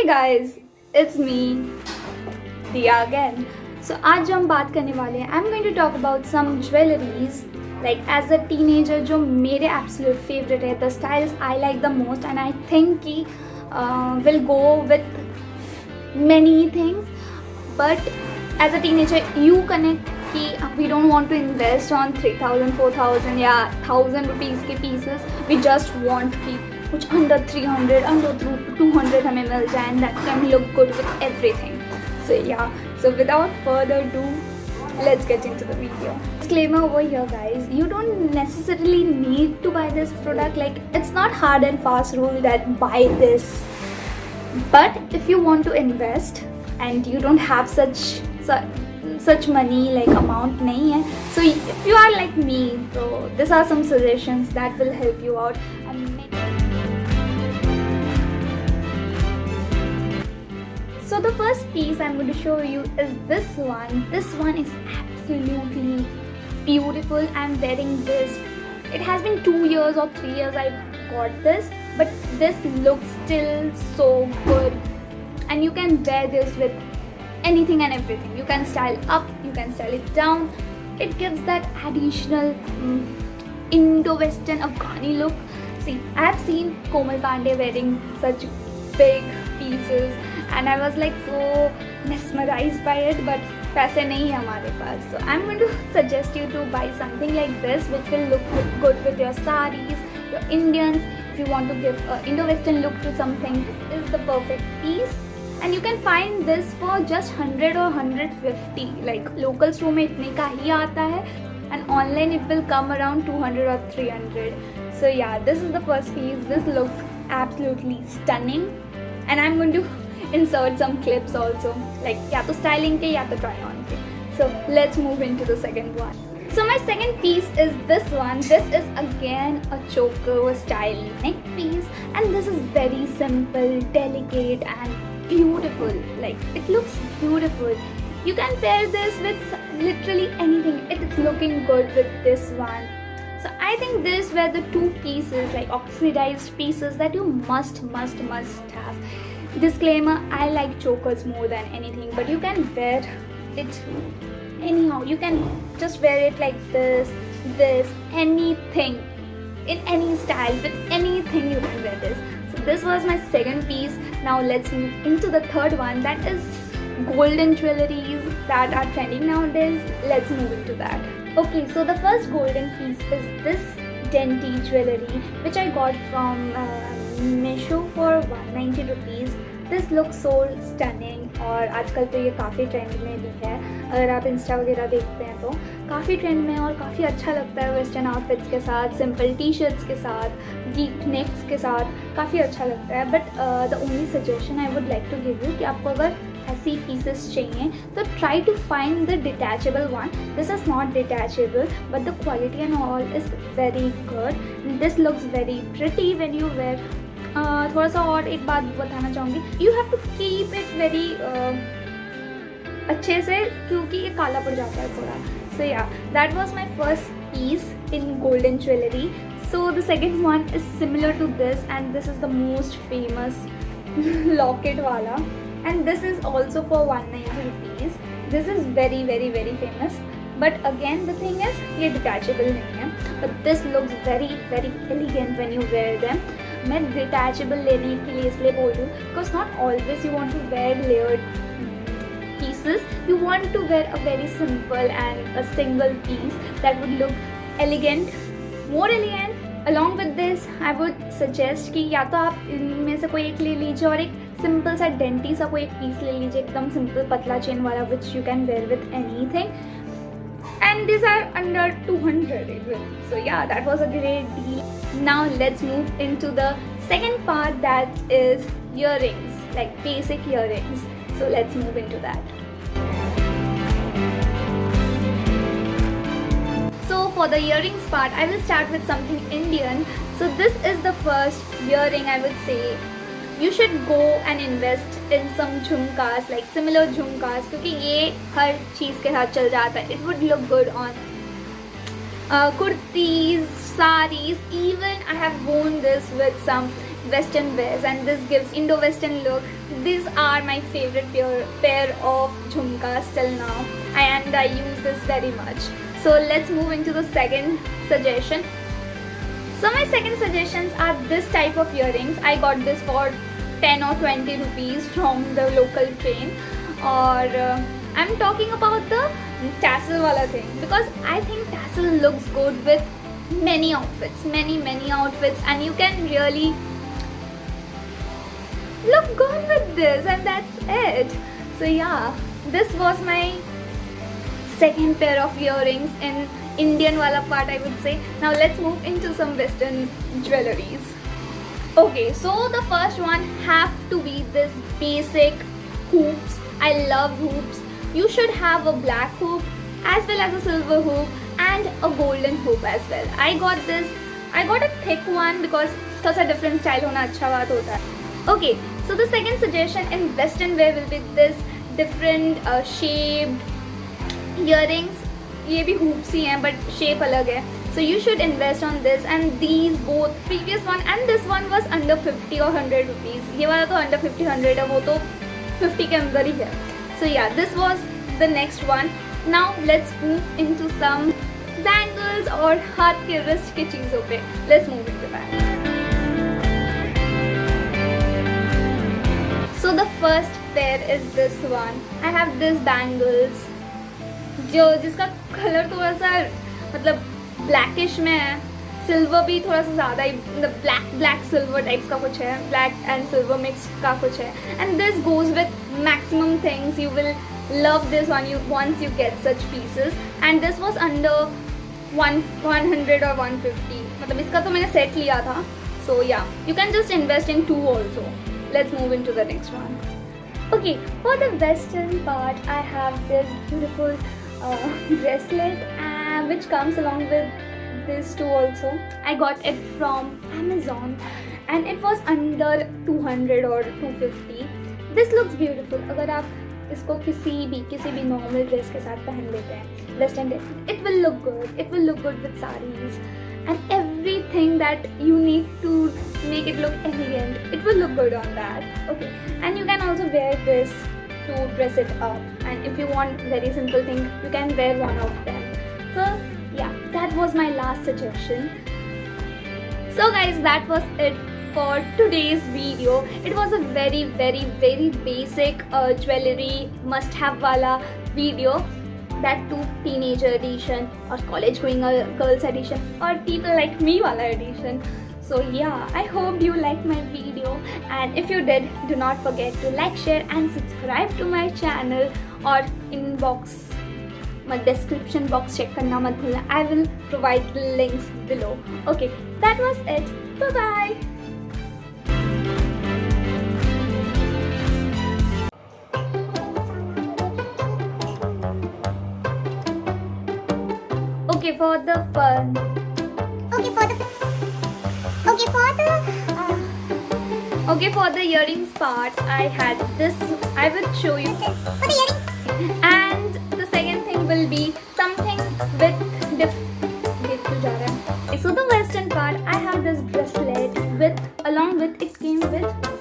Hey guys, it's me, Diya again. So आज जो हम बात करने वाले हैं, I'm going to talk about some jewelries like as a teenager जो मेरे absolute favorite है, the styles I like the most and I think कि will go with many things. But as a teenager you connect कि we don't want to invest on 3000, 4000 या 1000 rupees के pieces. We just want कि कुछ under 300, under 200 हमें मिल जाए and that can look good with everything. So yeah, so without further ado, let's get into the video. Disclaimer over here guys, you don't necessarily need to buy this product, like it's not hard and fast rule that buy this. But if you want to invest and you don't have such money like amount nahi hai, so if you are like me, so these are some suggestions that will help you out. So the first piece I'm going to show you is this one. This one is absolutely beautiful. I'm wearing this. It has been 2 years or 3 years I got this, but this looks still so good. And you can wear this with anything and everything. You can style up, you can style it down. It gives that additional Indo-Western Afghani look. See, I have seen Komal Pandey wearing such big pieces and I was like so mesmerized by it, but पैसे नहीं है हमारे पास. So I'm going to suggest you to buy something like this which will look good with your saris, your Indians. If you want to give an Indo-Western look to something, this is the perfect piece. And you can find this for just 100 or 150. Like local store में इतने का ही आता है and online it will come around 200 or 300. So yeah, this is the first piece. This looks absolutely stunning and I'm going to insert some clips also, like या तो styling के या तो try on के. So let's move into the second one. So my second piece is this one. This is again a choker style neck piece and this is very simple, delicate and beautiful. Like it looks beautiful. You can pair this with literally anything. It is looking good with this one. So I think these were the two pieces, like oxidized pieces that you must have. Disclaimer, I like chokers more than anything, but you can wear it anyhow. You can just wear it like this, anything, in any style, with anything you can wear this. So this was my second piece. Now let's move into the third one, that is golden jewelries that are trending nowadays. Let's move into that. Okay, so the first golden piece is this Denti jewelry which I got from Meesho for 190 rupees. This looks so stunning और आजकल तो ये काफ़ी trend में भी है. अगर आप इंस्टा वगैरह देखते हैं तो काफ़ी ट्रेंड में और काफ़ी अच्छा लगता है वेस्टर्न आउटफिट्स के साथ, सिंपल टी शर्ट्स के साथ, डीप नेक्स के साथ काफ़ी अच्छा लगता है. But the only suggestion I would like to give you कि आपको अगर ऐसी पीसेस चाहिए तो try to find the detachable one. This is not detachable but the quality and all is very good. This looks very pretty when you wear. थोड़ा सा और एक बात बताना चाहूँगी, you have to keep it very अच्छे से क्योंकि ये काला पड़ जाता है थोड़ा. सो या that was my first piece in golden jewellery. So the second one is similar to this and this is the most famous locket वाला and this is also for 190 rupees. This is very famous, but again the thing is ये detachable नहीं है, but this looks very elegant when you wear them. मैं detachable लेने के लिए इसलिए बोल रही हूँ because not always you want to wear layered pieces. You want to wear a very simple and a single piece that would look elegant, more elegant. Along with this, I would suggest कि या तो आप इनमें से कोई एक ले लीजिए और एक सिंपल सा डेंटी सा कोई एक पीस ले लीजिए, एकदम सिंपल पतला चेन वाला which you can wear with anything. And these are under 200 even. So yeah, that was a great deal. Now let's move into the second part, that is earrings, like basic earrings. So let's move into that. So for the earrings part, I will start with something Indian. So this is the first earring I would say. You should go and invest in some झुमकास, like similar झुमकास, क्योंकि ये हर चीज़ के साथ चल जाता है. It would look good on kurtis, saris. Even I have worn this with some western wears, and this gives Indo-Western look. These are my favorite pair of jhumkas till now, and I use this very much. So let's move into the second suggestion. So my second suggestions are this type of earrings. I got this for 10 or 20 rupees from the local train, or I'm talking about the tassel wala thing, because I think tassel looks good with many outfits, many outfits, and you can really look good with this, and that's it. So yeah, this was my second pair of earrings in Indian wala part, I would say. Now let's move into some western jewelries. Okay, so the first one have to be this basic hoops. I love hoops. You should have a black hoop as well as a silver hoop and a golden hoop as well. I got a thick one because such a different style hona अच्छा बात होता है. Okay, so the second suggestion in western wear will be this different shaped earrings. ये भी hoops ही हैं but shape अलग है. So you should invest on this, and these both, previous one and this one was under 50 or 100 rupees. ये वाला तो under 50 100 है, वो तो 50 के अंदर ही है. So yeah, this was the next one. Now let's move into some bangles और हाथ के wrist के चीज़ों पे. Let's move into that. So the first pair is this one. I have this bangles जिसका कलर थोड़ा सा मतलब ब्लैकिश में है, सिल्वर भी थोड़ा सा ज़्यादा ही ब्लैक सिल्वर टाइप्स का कुछ है, ब्लैक एंड सिल्वर मिक्स का कुछ है, and this goes with maximum things. You will love this one once you get such pieces, and this was under 100 or 150. मतलब इसका तो मैंने सेट लिया था. So yeah, you can just invest in two also. Let's move into the next one. Okay, for the western part, I have this beautiful bracelet which comes along with this too also. I got it from Amazon and it was under 200 or 250. This looks beautiful. अगर आप इसको किसी भी normal dress के साथ पहन लेते हैं, western dress, it will look good with saris and everything that you need to make it look elegant. It will look good on that. Okay, and you can also wear this to dress it up, and if you want very simple thing, you can wear one of them. So yeah, that was my last suggestion. So guys, that was it for today's video. It was a very basic jewelry must have wala video, that too teenager edition or college going girls edition or people like me wala edition. So yeah, I hope you liked my video, and if you did, do not forget to like, share and subscribe to my channel, or inbox my description box check karna mat bhulna. I will provide the links below. Okay, that was it. Bye bye. Okay, for the fun. Okay, for the earrings part, I had this. I will show you. For the earrings. And the second thing will be something with So the western part, I have this bracelet with, along with, it came with